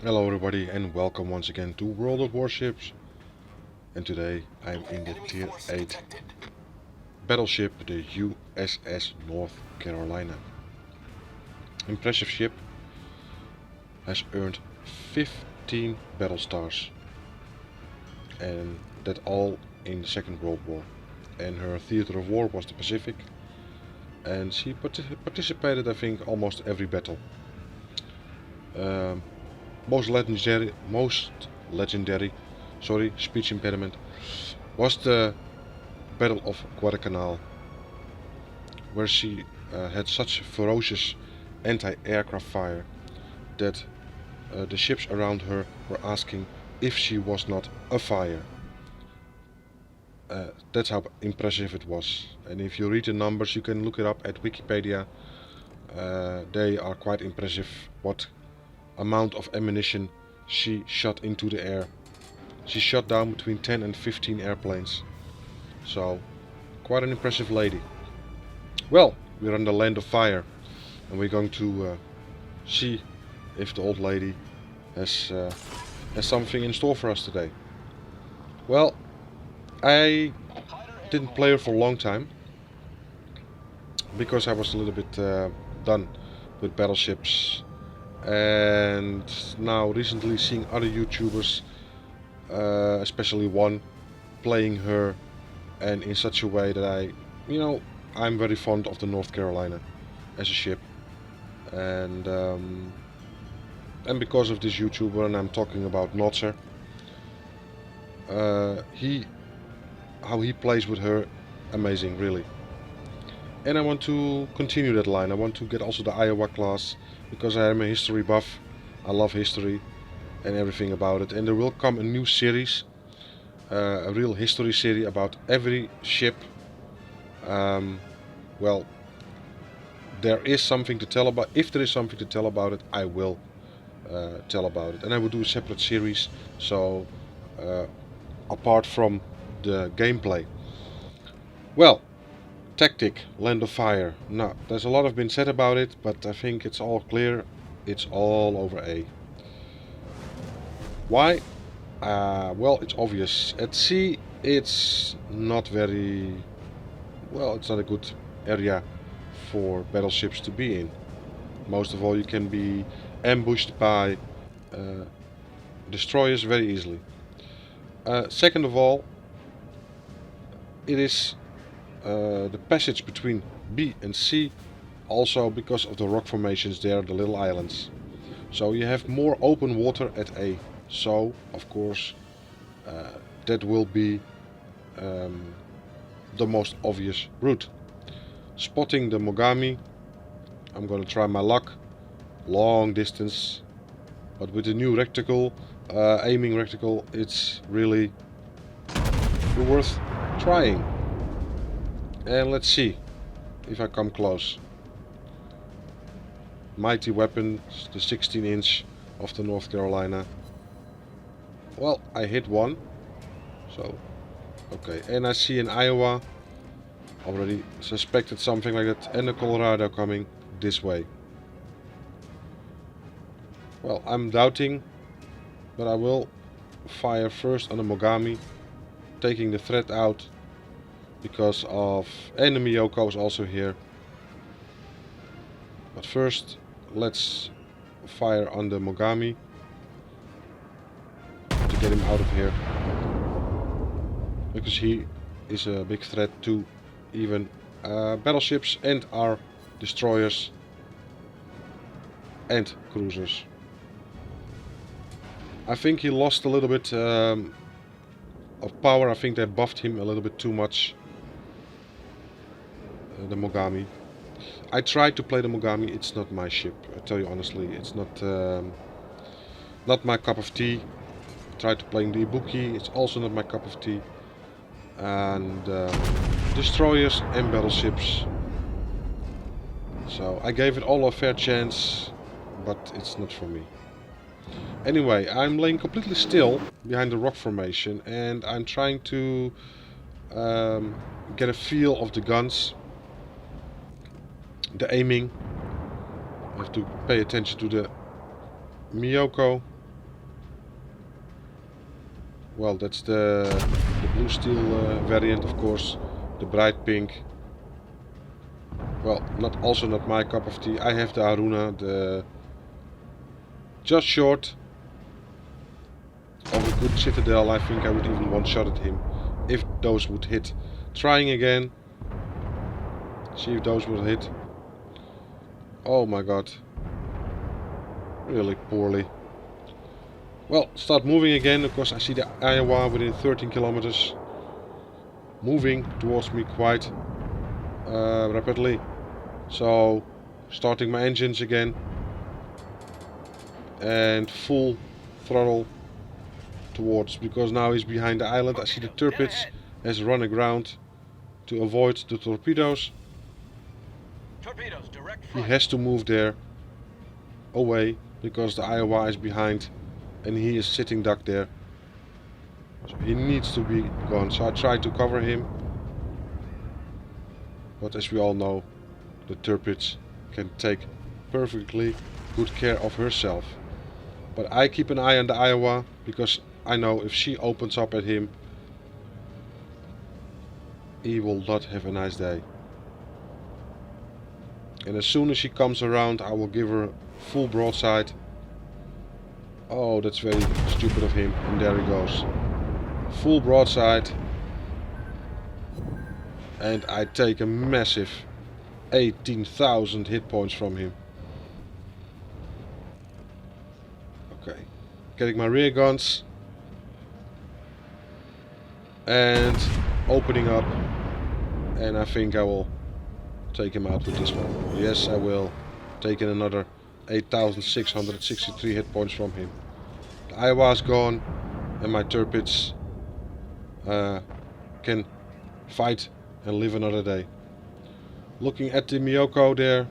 Hello everybody and welcome once again to World of Warships. And today I'm in the Tier 8 battleship, the USS North Carolina. Impressive ship, has earned 15 battle stars, and that all in the Second World War. And her theater of war was the Pacific, and she participated, I think, almost every battle. Most legendary, speech impediment, was the Battle of Guadalcanal, where she had such ferocious anti-aircraft fire that the ships around her were asking if she was not a fire. That's how impressive it was. And if you read the numbers, you can look it up at Wikipedia. They are quite impressive what amount of ammunition she shot into the air. She shot down between 10 and 15 airplanes. So, quite an impressive lady. Well, we're on the land of fire, and we're going to see if the old lady has something in store for us today. Well, I didn't play her for a long time because I was a little bit done with battleships, and now recently seeing other YouTubers, especially one, playing her, and in such a way that I'm very fond of the North Carolina as a ship, and because of this YouTuber, and I'm talking about Notzer, how he plays with her, amazing, really. And I want to continue that line. I want to get also the Iowa class, because I am a history buff. I love history and everything about it. And there will come a new series, a real history series about every ship. Well, there is something to tell about. If there is something to tell about it, I will tell about it. And I will do a separate series, so apart from the gameplay. Well, tactic, Land of Fire. Now, there's a lot of been said about it, but I think it's all clear. It's all over A. Why? Well, it's obvious. At sea, it's not very... well, it's not a good area for battleships to be in. Most of all, you can be ambushed by destroyers very easily. Second of all, it is the passage between B and C, also because of the rock formations there, the little islands. So you have more open water at A. So, of course, that will be the most obvious route. Spotting the Mogami, I'm going to try my luck. Long distance, but with the new reticle, aiming reticle, it's really worth trying. And let's see if I come close. Mighty weapon, the 16-inch of the North Carolina. Well, I hit one, so okay. And I see an Iowa, already suspected something like that, and a Colorado coming this way. Well, I'm doubting, but I will fire first on the Mogami, taking the threat out because of... and the Miyoko is also here. But first, let's fire on the Mogami to get him out of here, because he is a big threat to even battleships and our destroyers and cruisers. I think he lost a little bit of power. I think they buffed him a little bit too much, the Mogami. I tried to play the Mogami. It's not my ship, I tell you honestly. It's not my cup of tea. I tried to play the Ibuki. It's also not my cup of tea. And destroyers and battleships. So I gave it all a fair chance, but it's not for me. Anyway, I'm laying completely still behind the rock formation, and I'm trying to get a feel of the guns, the aiming. I have to pay attention to the Miyoko. Well, that's the blue steel variant, of course. The bright pink. Well, not my cup of tea. I have the Aruna, the just short of a good citadel. I think I would even one-shot at him if those would hit. Trying again. See if those will hit. Oh my god. Really poorly. Well, start moving again. Of course, I see the Iowa within 13 kilometers. Moving towards me quite rapidly. So, starting my engines again. And full throttle towards, because now he's behind the island. I see the Tirpitz has run aground to avoid the torpedoes. He has to move there away because the Iowa is behind and he is sitting duck there. So he needs to be gone. So I try to cover him. But as we all know, the Tirpitz can take perfectly good care of herself. But I keep an eye on the Iowa because I know if she opens up at him, he will not have a nice day. And as soon as she comes around, I will give her full broadside. Oh, that's very stupid of him. And there he goes. Full broadside. And I take a massive 18,000 hit points from him. Okay. Getting my rear guns. And opening up. And I think I will take him out with this one. Yes, I will. Taking another 8,663 hit points from him. The Iowa's gone, and my Tirpitz can fight and live another day. Looking at the Miyoko, there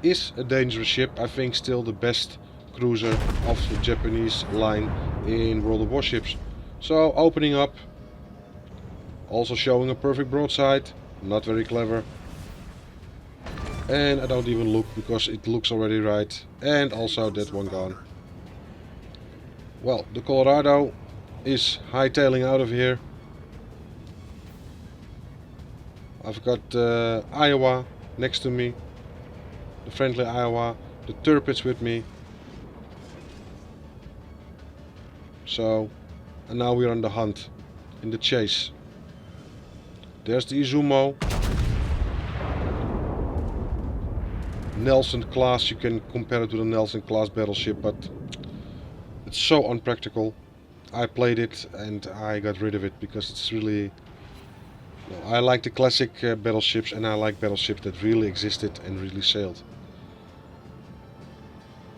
is a dangerous ship. I think still the best cruiser of the Japanese line in World of Warships. So opening up, also showing a perfect broadside. Not very clever. And I don't even look because it looks already right. And also that one gone. Well, the Colorado is hightailing out of here. I've got Iowa next to me. The friendly Iowa. The Tirpitz with me. So, and now we're on the hunt. In the chase. There's the Izumo. Nelson class, you can compare it to the Nelson class battleship, but it's so unpractical. I played it and I got rid of it because it's really... No, I like the classic battleships, and I like battleships that really existed and really sailed.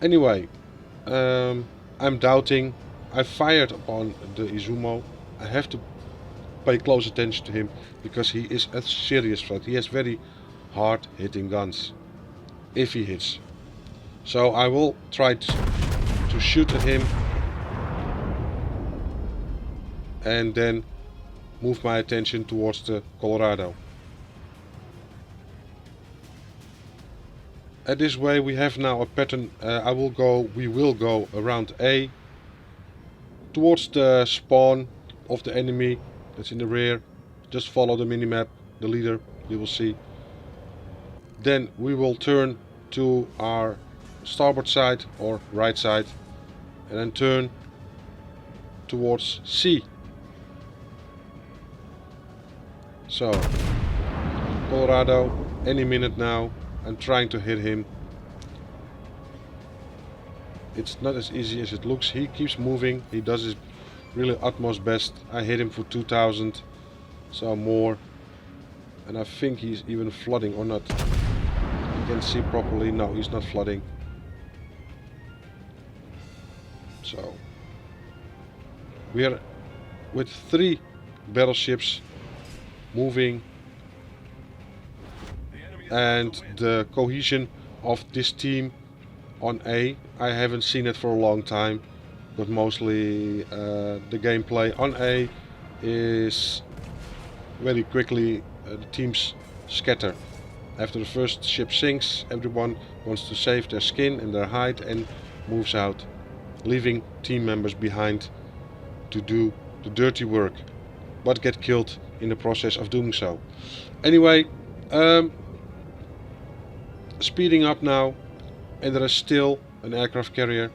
Anyway, I'm doubting. I fired upon the Izumo. I have to pay close attention to him because he is a serious threat. He has very hard hitting guns if he hits. So I will try to shoot at him and then move my attention towards the Colorado. At this way we have now a pattern. We will go around A towards the spawn of the enemy that's in the rear. Just follow the minimap, the leader, you will see. Then we will turn to our starboard side or right side and then turn towards C. So, Colorado, any minute now. I'm trying to hit him. It's not as easy as it looks. He keeps moving. He does his really utmost best. I hit him for 2,000, so more. And I think he's even flooding or not. You can see properly. No, he's not flooding. So, we are with 3 battleships moving, and the cohesion of this team on A, I haven't seen it for a long time, but mostly the gameplay on A is very quickly the teams scatter. After the first ship sinks, everyone wants to save their skin and their hide and moves out. leaving team members behind to do the dirty work, but get killed in the process of doing so. Anyway, speeding up now, and there is still an aircraft carrier,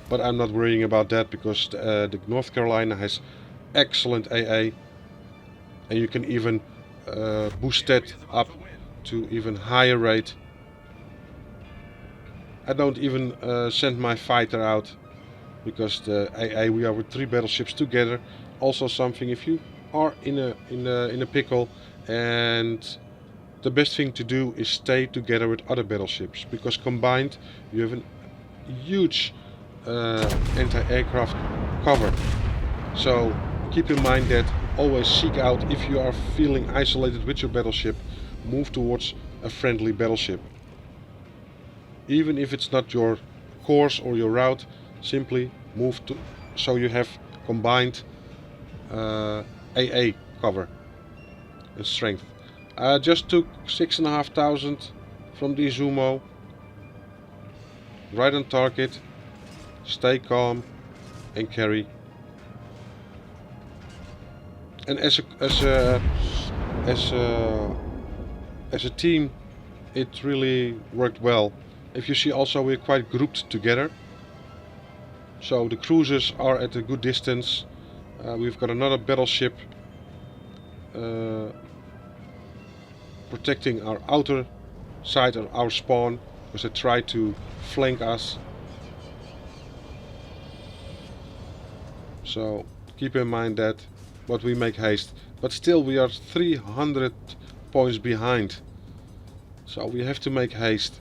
but I'm not worrying about that because the North Carolina has excellent AA, and you can even boost that up to even higher rate. I don't even send my fighter out because the AA, we are with 3 battleships together. Also something if you are in a pickle, and the best thing to do is stay together with other battleships, because combined you have a huge anti-aircraft cover. So keep in mind that always seek out, if you are feeling isolated with your battleship, move towards a friendly battleship. Even if it's not your course or your route, simply move to, so you have combined AA cover and strength. I just took 6,500 from the Izumo. Right on target, stay calm and carry. And as a team, it really worked well. If you see also, we're quite grouped together. So the cruisers are at a good distance. We've got another battleship protecting our outer side of our spawn, because they try to flank us. So keep in mind that, but we make haste. But still we are 300 points behind. So we have to make haste.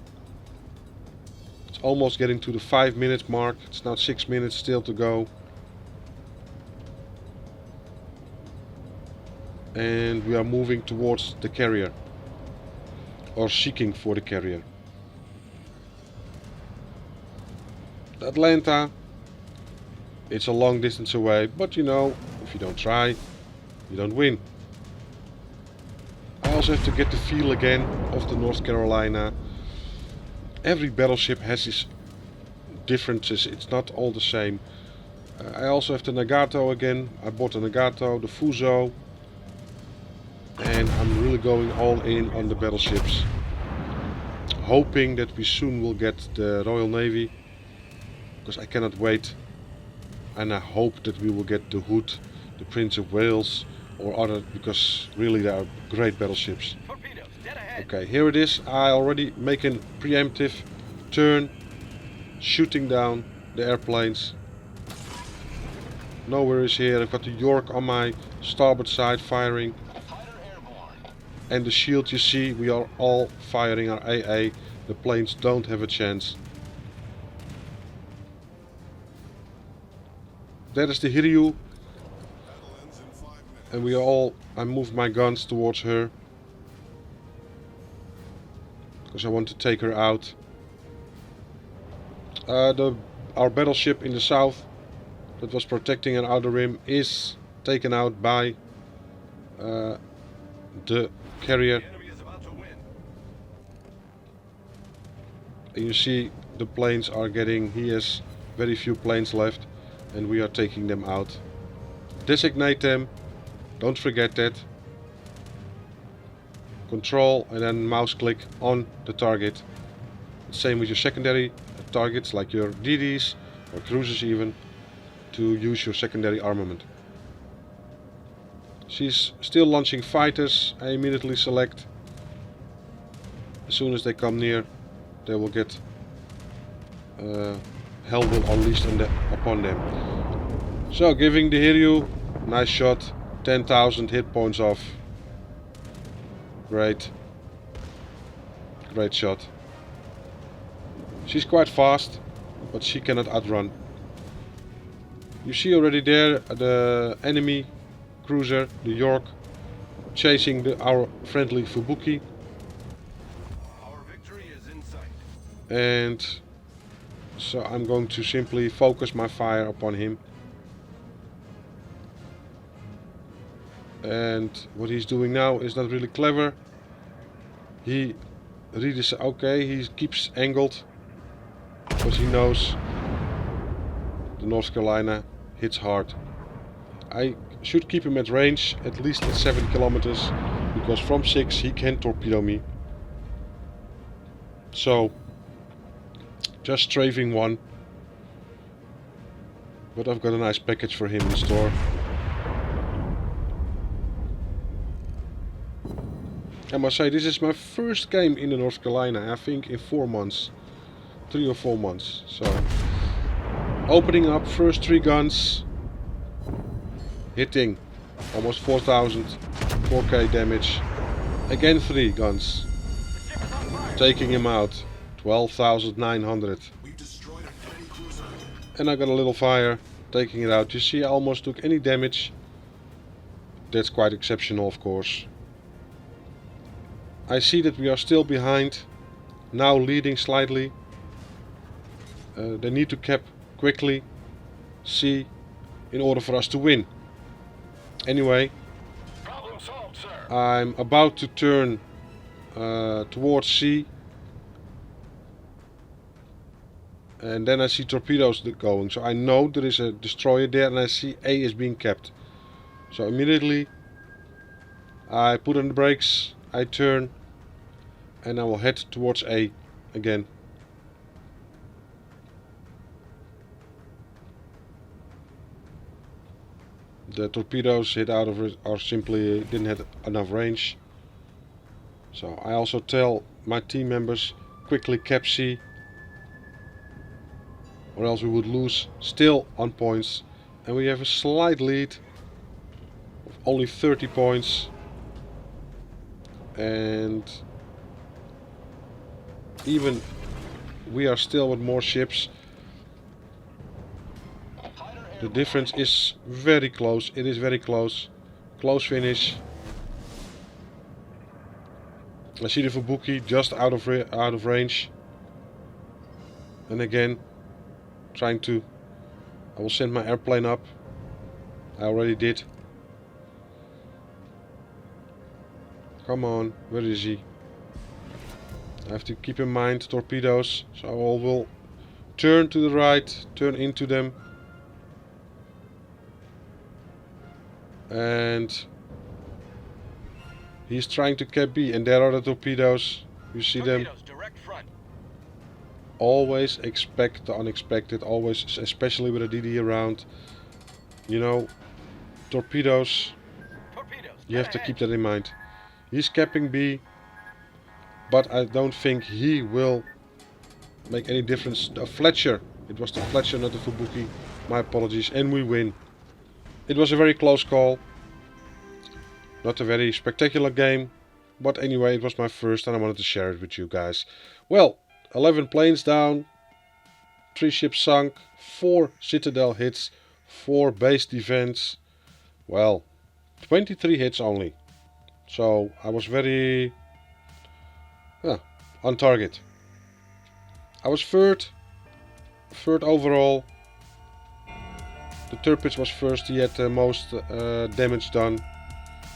It's almost getting to the 5-minute mark. It's now 6 minutes still to go. And we are moving towards the carrier, or seeking for the carrier. Atlanta, it's a long distance away, but you know, if you don't try, you don't win. I also have to get the feel again of the North Carolina. Every battleship has its differences, it's not all the same. I also have the Nagato again. I bought the Nagato, the Fuso, and I'm really going all in on the battleships, hoping that we soon will get the Royal Navy, because I cannot wait. And I hope that we will get the Hood, the Prince of Wales, or other, because really they are great battleships. Okay, here it is. I already make a preemptive turn, shooting down the airplanes. No worries here. I've got the York on my starboard side firing. And the shield, you see, we are all firing our AA. The planes don't have a chance. That is the Hiryu. And we are all, I moved my guns towards her, because I want to take her out. Our battleship in the south that was protecting an outer rim is taken out by the carrier. And you see the planes are getting, he has very few planes left, and we are taking them out. Designate them, don't forget that. Control and then mouse click on the target. Same with your secondary targets like your DDs or cruisers even, to use your secondary armament. She's still launching fighters. I immediately select. As soon as they come near, they will get hell will unleashed upon them. So giving the Hiryu, nice shot, 10,000 hit points off. Great. Great shot. She's quite fast, but she cannot outrun. You see already there the enemy cruiser, the York, chasing our friendly Fubuki. Our victory is in sight. And so I'm going to simply focus my fire upon him. And what he's doing now is not really clever. He keeps angled, because he knows the North Carolina hits hard. I should keep him at range, at least at 7 kilometers, because from 6 he can torpedo me. So, just strafing one. But I've got a nice package for him in store. I must say, this is my first game in the North Carolina, I think in 4 months. 3 or 4 months. So, opening up, first 3 guns. Hitting almost 4,000, 4k damage. Again 3 guns. Taking him out, 12,900. And I got a little fire, taking it out. You see, I almost took any damage. That's quite exceptional, of course. I see that we are still behind, now leading slightly. They need to cap quickly C in order for us to win. Anyway, Problem solved, sir. I'm about to turn towards C. And then I see torpedoes going, so I know there is a destroyer there, and I see A is being capped. So immediately I put on the brakes, I turn, and I will head towards A again. The torpedoes hit out of it or simply didn't have enough range. So I also tell my team members, quickly cap C, or else we would lose still on points. And we have a slight lead of only 30 points. And even we are still with more ships. The difference is very close. It is very close. Close finish. I see the Fubuki just out of range. And again, trying to. I will send my airplane up. I already did. Come on, where is he? I have to keep in mind torpedoes, so I will turn to the right, turn into them. And he's trying to cap B, and there are the torpedoes. You see them. Direct front. Always expect the unexpected, always, especially with a DD around. You know, torpedoes, you have to keep that in mind. He's capping B, but I don't think he will make any difference. Fletcher, it was the Fletcher, not the Fubuki. My apologies, and we win. It was a very close call. Not a very spectacular game, but anyway, it was my first and I wanted to share it with you guys. Well, 11 planes down, 3 ships sunk, 4 citadel hits, 4 base defense. Well, 23 hits only. So I was very on target. I was third overall. The Turpitz was first, he had the most damage done.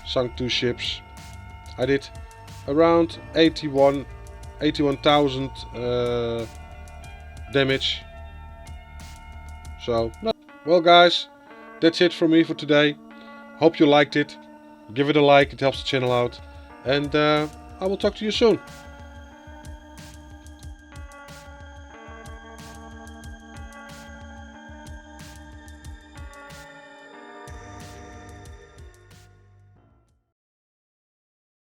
Sunk 2 ships. I did around 81,000 damage. So, well guys, that's it from me for today. Hope you liked it. Give it a like, it helps the channel out. And I will talk to you soon.